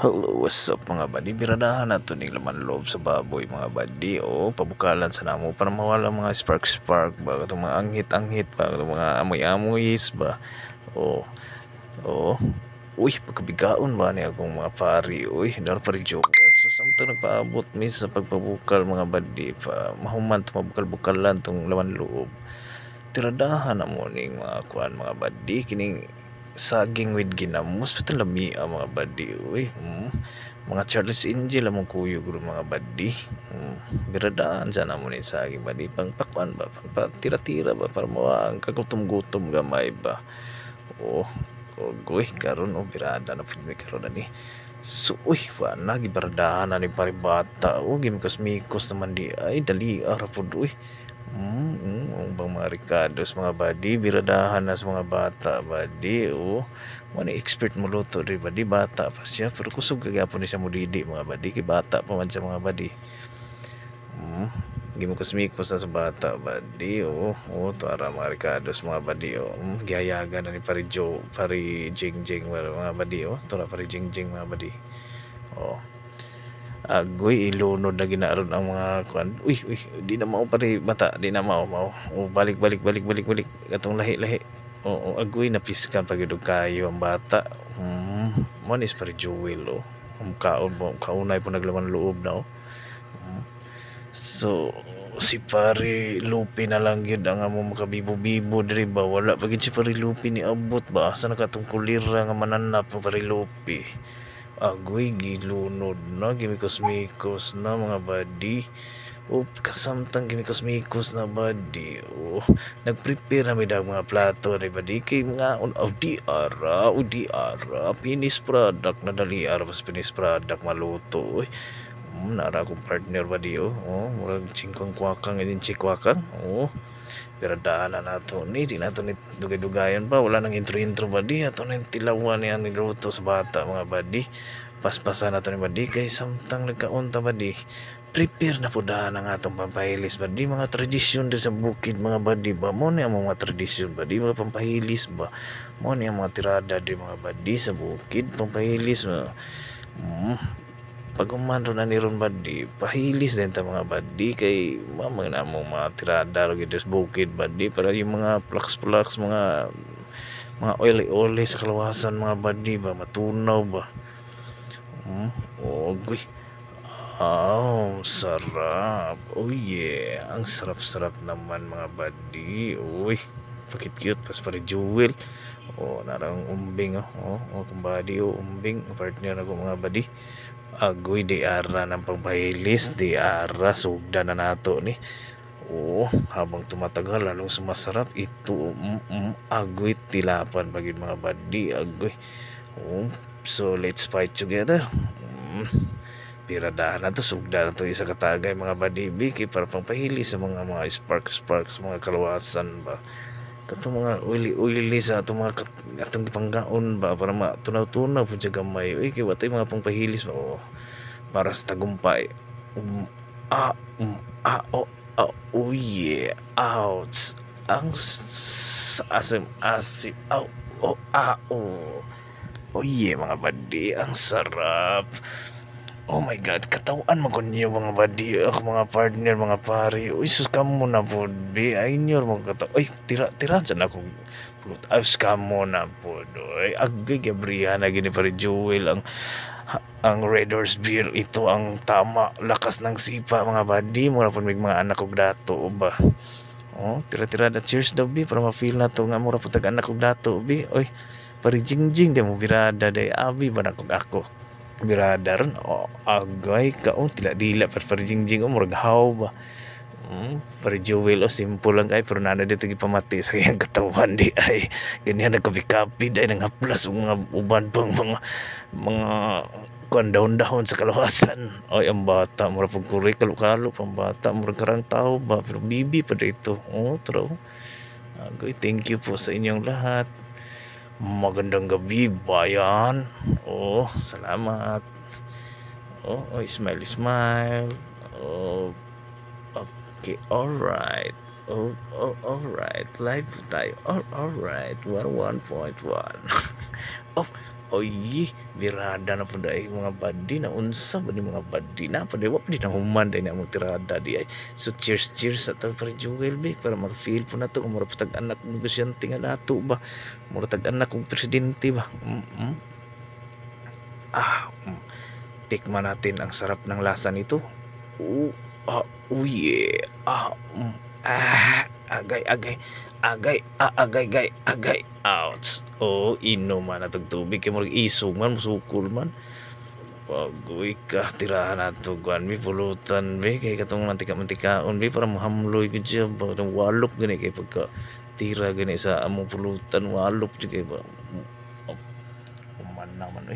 Hello, what's up mga badi? Biradahan na to ning laman loob sa baboy mga badi. O, pabukalan sa namo para mawala mga spark ba? Itong mga anghit-anghit ba? Itong mga amoy-amoyis ba? O, o, uy, pagkabigaon ba niya akong mga pari? Uy, dahil pari joke. So, samtang nagpaabot mis sa pagpabukal mga badi. Pa, mahuman to mabukal-bukalan tong laman loob. Tiradahan na mo ning mga kuan mga badi. Kining saging with ginamos pati lami mga badi uy mga Charles Angel among kuyo guro mga badi biradaan sana mo ni saging badi pang pakwan ba pang tira-tira ba para mawang kagutom-gutom gamay ba oh goy karon birada na pud mi karon ani so uy wala gibaradahan na ni paribata gimikos-mikos naman di ay dali ara pud uy ang bang mga Ricardos, mga badi, biradahan na sa mga bata, badi, Mani expert mo luto, di badi, bata pa siya, pero kusog kagapon ni siya mo didi, mga badi, kay bata pa man siya mga badi. Gimukos-mikos na sa bata, badi, to ara mga Ricardos, mga badi, gihayagan na ni Pari Joe, Pari Jing-Jing, mga badi, to na Pari Jing-Jing, mga badi, agoy ilunod na ginaaron ang mga kuan uy di na mao pare bata di na mao balik atong lahi agoy napiskan pagid kayo ang bata mo is pare Jewel kaon mo kaunay po naglaman loob na so si pare Lupi na lang yun ang amo makabibo-bibo diri ba wala pagid si pare Lupi ni abot ba asa nakatong kulira nga mananap mo pare Lupi agoy gilunod na gimikos-mikos na mga badi kasamtang gimikos-mikos na badi nagprepare na may mga plato na badi kay mga di ara finished product na dali ara mas finished product maluto nara akong partner badi murag chingkong kwakang edin chikwakang biradaan na nato ni di nato ni dugay-dugayan pa wala nang intro badi ato na tilawan niya niluto sa bata mga badi paspasan nato ni badi kay samtang nagkaunta badi prepare na po daan ang atong pampahilis badi mga tradisyon din sa bukid mga badi ba mo ni ang mga tradisyon badi mga pampahilis ba mo ni ang mga tirada di mga badi sa bukid pampahilis pag umandro na ni ron badi pahilis din ta mga badi kay mamang na mo mga tirada ro gid sa bukid badi para yung mga flux mga oily sa kalawasan mga badi ba matunaw ba goy sarap yeah ang sarap-sarap naman mga badi uy pakit-cute pas pare Jewel narang umbing kung badi umbing partner ako mga badi agoy di ara ng pagpahilis di ara sugda na nato ni habang tumatagal lalong sumasarap ito agoy tilapan bagid mga badi agoy so let's fight together piradahan na to sugda na to isa katagay mga badi biki para pangpahilis sa mga sparks mga kalawasan ba katong mga oily sa atong mga atong panggaon ba para matunaw-tunaw po siya gamay kay watay mga pangpahilis ba para sa tagumpay yeah ouch ang asim yeah mga badi ang sarap oh my god katawan mo kunyo mga badi ako mga partner mga pari sus kamo na po di ay nyor mga kataw tira dyan ako ayos kamo na po agay gabrihan na gini pari Jewel ang Red Horse Beer ito ang tama lakas ng sipa mga badi mura po may mga anak kog dato ba tira na cheers daw bi para ma-feel na to nga mura po tag anak kog dato bi pari Jingjing di mo birada day abi ba na kog ako birada ron agay kaon tila-dila pari Jingjing murag haw ba pari Jewel simple lang kay pero nana dito gipamati sa iyang katawan di ay ganyan nagkapi-kapi day nang haplas mga uban pang mga kuan dahon-dahon sa kalawasan ang bata mura pag kuri kalo pang bata mura karang tao ba pero bibi pa dito true agay thank you po sa inyong lahat magandang gabi bayan salamat smile okay alright alright live tayo alright 101.1 Oy, birada na pud ay mga buddy na unsa ba ni mga buddy na pud wa pud na human dai na mo tirada di ay. So cheers sa tag para Jewel be para mag-feel po na to mura tag anak negosyante nga nato ba. Mura tag anak kong presidente ba. Ah, tikman natin ang sarap ng lasa nito. Oh yeah. Agay. Agay. Ouch. Oh, inom man atong tubig kay murag isog man, musukol man. Pagoy ka, tirahan nato kuan mi pulutan be kay katong mantika-mantikaon be para mahamloy gud siya parang walop gani kay pagka tira gani sa among pulutan walop jud kay ba. Human naman